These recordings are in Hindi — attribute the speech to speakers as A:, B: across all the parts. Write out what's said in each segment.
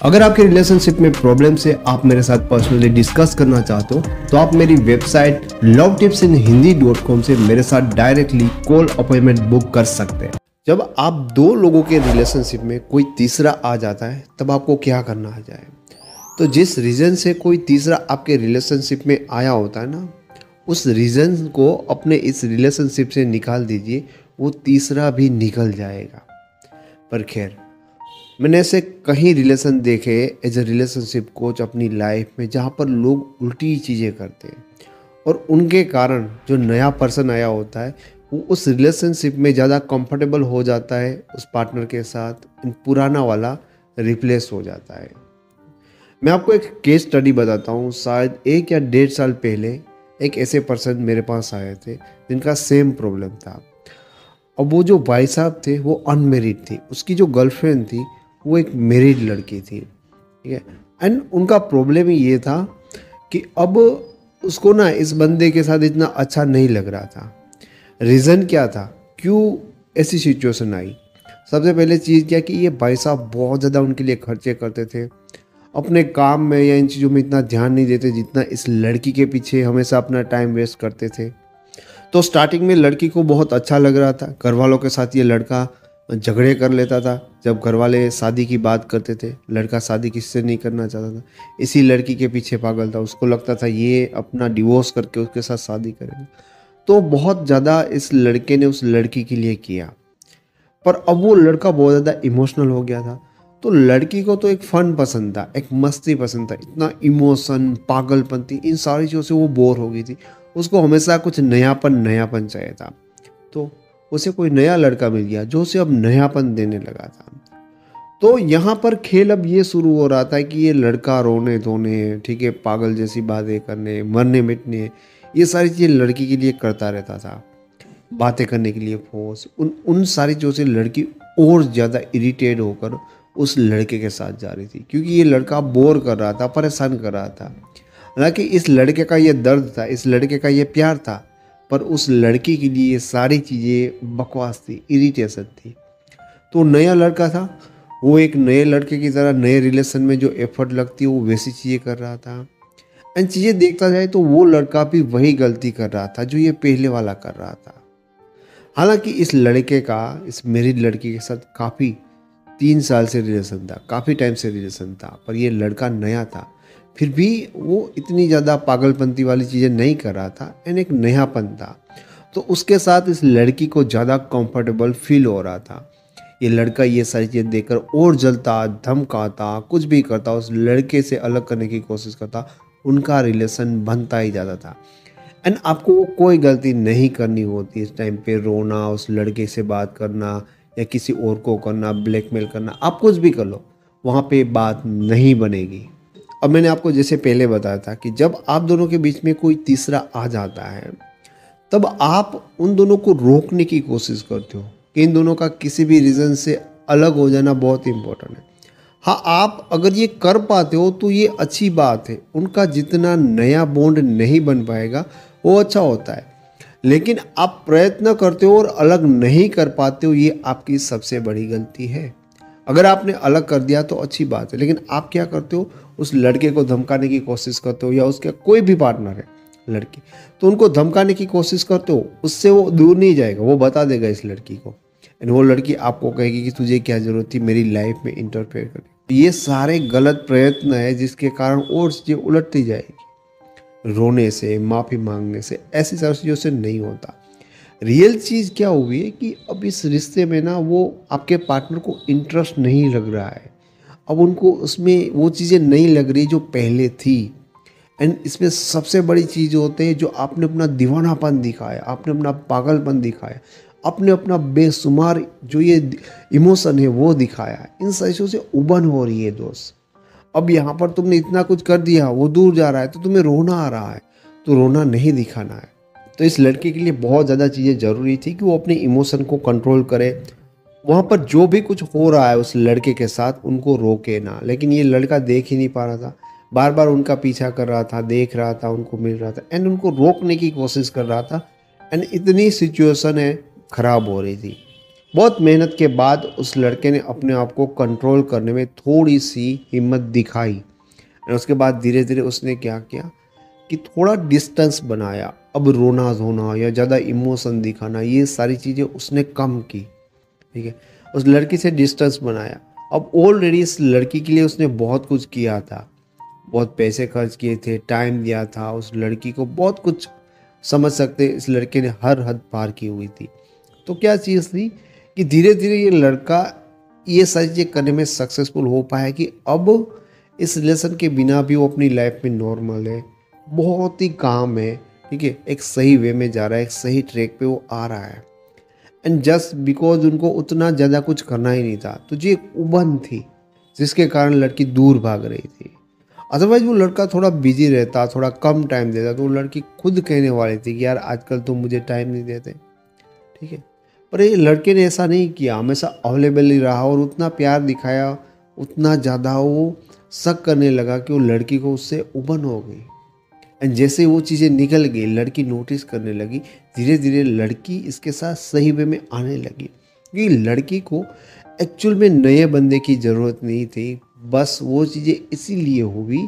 A: अगर आपके रिलेशनशिप में प्रॉब्लम से आप मेरे साथ पर्सनली डिस्कस करना चाहते हो तो आप मेरी वेबसाइट lovetipsinhindi.com से मेरे साथ डायरेक्टली कॉल अपॉइंटमेंट बुक कर सकते हैं। जब आप दो लोगों के रिलेशनशिप में कोई तीसरा आ जाता है तब आपको क्या करना आ जाए। तो जिस रीज़न से कोई तीसरा आपके रिलेशनशिप में आया होता है ना, उस रीज़न को अपने इस रिलेशनशिप से निकाल दीजिए, वो तीसरा भी निकल जाएगा। पर खैर, मैंने ऐसे कई रिलेशन देखे एज ए रिलेशनशिप कोच अपनी लाइफ में, जहाँ पर लोग उल्टी चीज़ें करते हैं और उनके कारण जो नया पर्सन आया होता है वो उस रिलेशनशिप में ज़्यादा कंफर्टेबल हो जाता है उस पार्टनर के साथ, पुराना वाला रिप्लेस हो जाता है। मैं आपको एक केस स्टडी बताता हूँ। शायद 1 या 1.5 साल पहले एक ऐसे पर्सन मेरे पास आए थे जिनका सेम प्रॉब्लम था। अब वो जो भाई साहब थे वो अनमेरिड थी, उसकी जो गर्लफ्रेंड थी वो एक मैरिड लड़की थी, ठीक है। एंड उनका प्रॉब्लम ही ये था कि अब उसको ना इस बंदे के साथ इतना अच्छा नहीं लग रहा था। रीज़न क्या था, क्यों ऐसी सिचुएशन आई? सबसे पहले चीज़ क्या कि ये भाई साहब बहुत ज़्यादा उनके लिए खर्चे करते थे, अपने काम में या इन चीज़ों में इतना ध्यान नहीं देते जितना इस लड़की के पीछे हमेशा अपना टाइम वेस्ट करते थे। तो स्टार्टिंग में लड़की को बहुत अच्छा लग रहा था, घर वालों के साथ ये लड़का झगड़े कर लेता था। जब घर वाले शादी की बात करते थे, लड़का शादी किससे नहीं करना चाहता था, इसी लड़की के पीछे पागल था। उसको लगता था ये अपना डिवोर्स करके उसके साथ शादी करेगा। तो बहुत ज़्यादा इस लड़के ने उस लड़की के लिए किया, पर अब वो लड़का बहुत ज़्यादा इमोशनल हो गया था। तो लड़की को तो एक फ़न पसंद था, एक मस्ती पसंद था, इतना इमोशन, पागलपंती, इन सारी चीज़ों से वो बोर हो गई थी। उसको हमेशा कुछ नयापन चाहिए था। तो उसे कोई नया लड़का मिल गया जो उसे अब नयापन देने लगा था। तो यहाँ पर खेल अब ये शुरू हो रहा था कि ये लड़का रोने धोने, ठीक है, पागल जैसी बातें करने, मरने मिटने, ये सारी चीज़ें लड़की के लिए करता रहता था। बातें करने के लिए फोर्स, उन सारी चीज़ों से लड़की और ज़्यादा इरिटेट होकर उस लड़के के साथ जा रही थी, क्योंकि ये लड़का बोर कर रहा था, परेशान कर रहा था। हालांकि इस लड़के का ये दर्द था, इस लड़के का ये प्यार था, पर उस लड़की के लिए ये सारी चीज़ें बकवास थी, इरिटेशन थी। तो नया लड़का था, वो एक नए लड़के की तरह नए रिलेशन में जो एफर्ट लगती है वो वैसी चीज़ें कर रहा था। एंड चीज़ें देखता जाए तो वो लड़का भी वही गलती कर रहा था जो ये पहले वाला कर रहा था। हालांकि इस लड़के का इस मैरिड लड़की के साथ काफ़ी 3 साल से रिलेशन था, काफ़ी टाइम से रिलेशन था, पर ये लड़का नया था। फिर भी वो इतनी ज़्यादा पागलपंती वाली चीज़ें नहीं कर रहा था एंड एक नयापन था। तो उसके साथ इस लड़की को ज़्यादा कंफर्टेबल फील हो रहा था। ये लड़का ये सारी चीज़ें देखकर और जलता, धमकाता, कुछ भी करता, उस लड़के से अलग करने की कोशिश करता। उनका रिलेशन बनता ही जाता था। एंड आपको वो कोई गलती नहीं करनी होती इस टाइम पे, रोना, उस लड़के से बात करना या किसी और को करना, ब्लैकमेल करना, आप कुछ भी कर लो, वहाँ पे बात नहीं बनेगी। अब मैंने आपको जैसे पहले बताया था कि जब आप दोनों के बीच में कोई तीसरा आ जाता है तब आप उन दोनों को रोकने की कोशिश करते हो कि इन दोनों का किसी भी रीज़न से अलग हो जाना बहुत इंपॉर्टेंट है। हाँ, आप अगर ये कर पाते हो तो ये अच्छी बात है। उनका जितना नया बॉन्ड नहीं बन पाएगा वो अच्छा होता है, लेकिन आप प्रयत्न करते हो और अलग नहीं कर पाते हो, ये आपकी सबसे बड़ी गलती है। अगर आपने अलग कर दिया तो अच्छी बात है, लेकिन आप क्या करते हो, उस लड़के को धमकाने की कोशिश करते हो, या उसके कोई भी पार्टनर है लड़की, तो उनको धमकाने की कोशिश करते हो। उससे वो दूर नहीं जाएगा, वो बता देगा इस लड़की को, एंड वो लड़की आपको कहेगी कि तुझे क्या ज़रूरत थी मेरी लाइफ में इंटरफेयर करने। ये सारे गलत प्रयत्न है जिसके कारण और चीज़ें उलटती जाएगी। रोने से, माफ़ी मांगने से, ऐसी सारी चीज़ों से नहीं होता। रियल चीज़ क्या हुई है कि अब इस रिश्ते में ना वो आपके पार्टनर को इंटरेस्ट नहीं लग रहा है। अब उनको उसमें वो चीज़ें नहीं लग रही जो पहले थी। एंड इसमें सबसे बड़ी चीज़ होते हैं जो आपने अपना दीवानापन दिखाया, आपने अपना पागलपन दिखाया, आपने अपना बेशुमार जो ये इमोशन है वो दिखाया। इन सारी चीज़ों से उबन हो रही है दोस्त। अब यहाँ पर तुमने इतना कुछ कर दिया, वो दूर जा रहा है तो तुम्हें रोना आ रहा है, तो रोना नहीं दिखाना है। तो इस लड़के के लिए बहुत ज़्यादा चीज़ें ज़रूरी थी कि वो अपने इमोशन को कंट्रोल करे। वहाँ पर जो भी कुछ हो रहा है उस लड़के के साथ उनको रोके ना, लेकिन ये लड़का देख ही नहीं पा रहा था। बार बार उनका पीछा कर रहा था, देख रहा था, उनको मिल रहा था एंड उनको रोकने की कोशिश कर रहा था। एंड इतनी सिचुएशन है ख़राब हो रही थी। बहुत मेहनत के बाद उस लड़के ने अपने आप को कंट्रोल करने में थोड़ी सी हिम्मत दिखाई। और उसके बाद धीरे धीरे उसने क्या किया कि थोड़ा डिस्टेंस बनाया। अब रोना धोना या ज़्यादा इमोशन दिखाना, ये सारी चीज़ें उसने कम की। ठीक है, उस लड़की से डिस्टेंस बनाया। अब ऑलरेडी इस लड़की के लिए उसने बहुत कुछ किया था, बहुत पैसे खर्च किए थे, टाइम दिया था उस लड़की को, बहुत कुछ समझ सकते इस लड़के ने हर हद पार की हुई थी। तो क्या चीज़ थी कि धीरे धीरे ये लड़का ये सारी चीज़ें करने में सक्सेसफुल हो पाया कि अब इस रिलेशन के बिना भी वो अपनी लाइफ में नॉर्मल है, बहुत ही काम है। ठीक है, एक सही वे में जा रहा है, एक सही ट्रैक पे वो आ रहा है। एंड जस्ट बिकॉज उनको उतना ज़्यादा कुछ करना ही नहीं था, तो जो एक उबन थी जिसके कारण लड़की दूर भाग रही थी। अदरवाइज वो लड़का थोड़ा बिजी रहता, थोड़ा कम टाइम देता, तो वो लड़की खुद कहने वाली थी कि यार आजकल तो मुझे टाइम नहीं देते। ठीक है, पर ये लड़के ने ऐसा नहीं किया, हमेशा अवेलेबल ही रहा और उतना प्यार दिखाया, उतना ज़्यादा वो शक करने लगा कि वो लड़की को उससे उबन हो गई। एंड जैसे वो चीज़ें निकल गई, लड़की नोटिस करने लगी, धीरे धीरे लड़की इसके साथ सही वे में आने लगी। क्योंकि लड़की को एक्चुअल में नए बंदे की ज़रूरत नहीं थी, बस वो चीज़ें इसीलिए हुई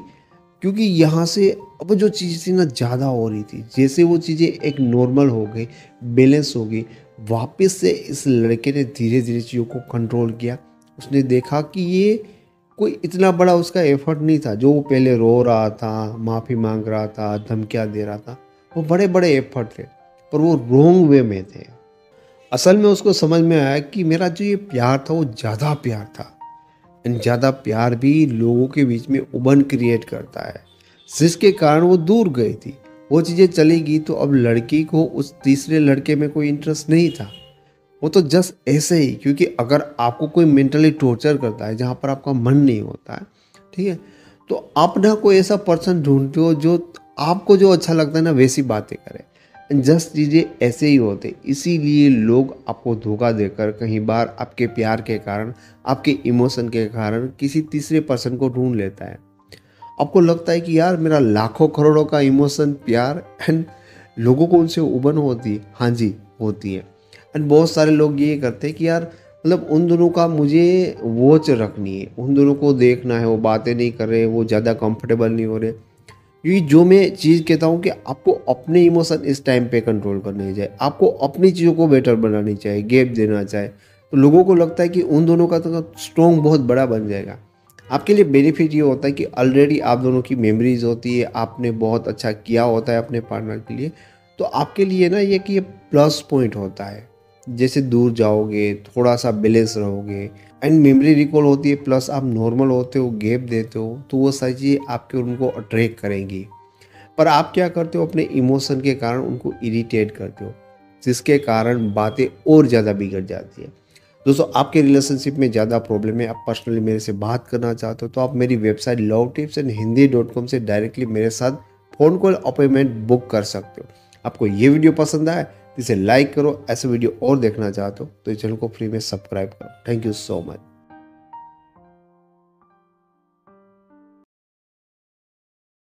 A: क्योंकि यहाँ से अब जो चीज़ थी ना ज़्यादा हो रही थी। जैसे वो चीज़ें एक नॉर्मल हो गई, बैलेंस हो गई, वापस से इस लड़के ने धीरे धीरे चीज़ों को कंट्रोल किया। उसने देखा कि ये कोई इतना बड़ा उसका एफर्ट नहीं था। जो वो पहले रो रहा था, माफ़ी मांग रहा था, धमकियाँ दे रहा था, वो बड़े बड़े एफर्ट थे, पर वो रॉन्ग वे में थे। असल में उसको समझ में आया कि मेरा जो ये प्यार था वो ज़्यादा प्यार था। एंड ज़्यादा प्यार भी लोगों के बीच में उबन क्रिएट करता है, जिसके कारण वो दूर गई थी। वो चीज़ें चली गई तो अब लड़की को उस तीसरे लड़के में कोई इंटरेस्ट नहीं था। वो तो जस्ट ऐसे ही, क्योंकि अगर आपको कोई मेंटली टॉर्चर करता है जहाँ पर आपका मन नहीं होता है, ठीक है, तो आप ना कोई ऐसा पर्सन ढूंढते हो जो आपको जो अच्छा लगता है ना वैसी बातें करे। जस्ट चीज़ें ऐसे ही होते, इसीलिए लोग आपको धोखा देकर कहीं बार आपके प्यार के कारण, आपके इमोशन के कारण किसी तीसरे पर्सन को ढूंढ लेता है। आपको लगता है कि यार मेरा लाखों करोड़ों का इमोशन, प्यार, एंड लोगों को उनसे उबन होती है। हाँ जी, होती है। एंड बहुत सारे लोग ये करते हैं कि यार मतलब उन दोनों का मुझे वॉच रखनी है, उन दोनों को देखना है, वो बातें नहीं कर रहे, वो ज़्यादा कंफर्टेबल नहीं हो रहे। क्योंकि जो मैं चीज़ कहता हूँ कि आपको अपने इमोशन इस टाइम पे कंट्रोल करने चाहिए, आपको अपनी चीज़ों को बेटर बनानी चाहिए, गैप देना चाहिए। तो लोगों को लगता है कि उन दोनों का तो स्ट्रॉन्ग बहुत बड़ा बन जाएगा। आपके लिए बेनिफिट ये होता है कि ऑलरेडी आप दोनों की मेमोरीज होती है, आपने बहुत अच्छा किया होता है अपने पार्टनर के लिए, तो आपके लिए ना ये कि ये प्लस पॉइंट होता है। जैसे दूर जाओगे, थोड़ा सा बैलेंस रहोगे, एंड मेमोरी रिकॉल होती है, प्लस आप नॉर्मल होते हो, गैप देते हो, तो वो सारी चीज़ें आपके उनको अट्रैक्ट करेंगी। पर आप क्या करते हो, अपने इमोशन के कारण उनको इरिटेट करते हो, जिसके कारण बातें और ज़्यादा बिगड़ जाती है। दोस्तों, आपके रिलेशनशिप में ज़्यादा प्रॉब्लम है, आप पर्सनली मेरे से बात करना चाहते हो, तो आप मेरी वेबसाइट lovetips.hindi.com से डायरेक्टली मेरे साथ फ़ोन कॉल अपॉइंटमेंट बुक कर सकते हो। आपको ये वीडियो पसंद आए तो इसे लाइक करो, ऐसे वीडियो और देखना चाहते हो तो इस चैनल को फ्री में सब्सक्राइब करो। Thank you so much.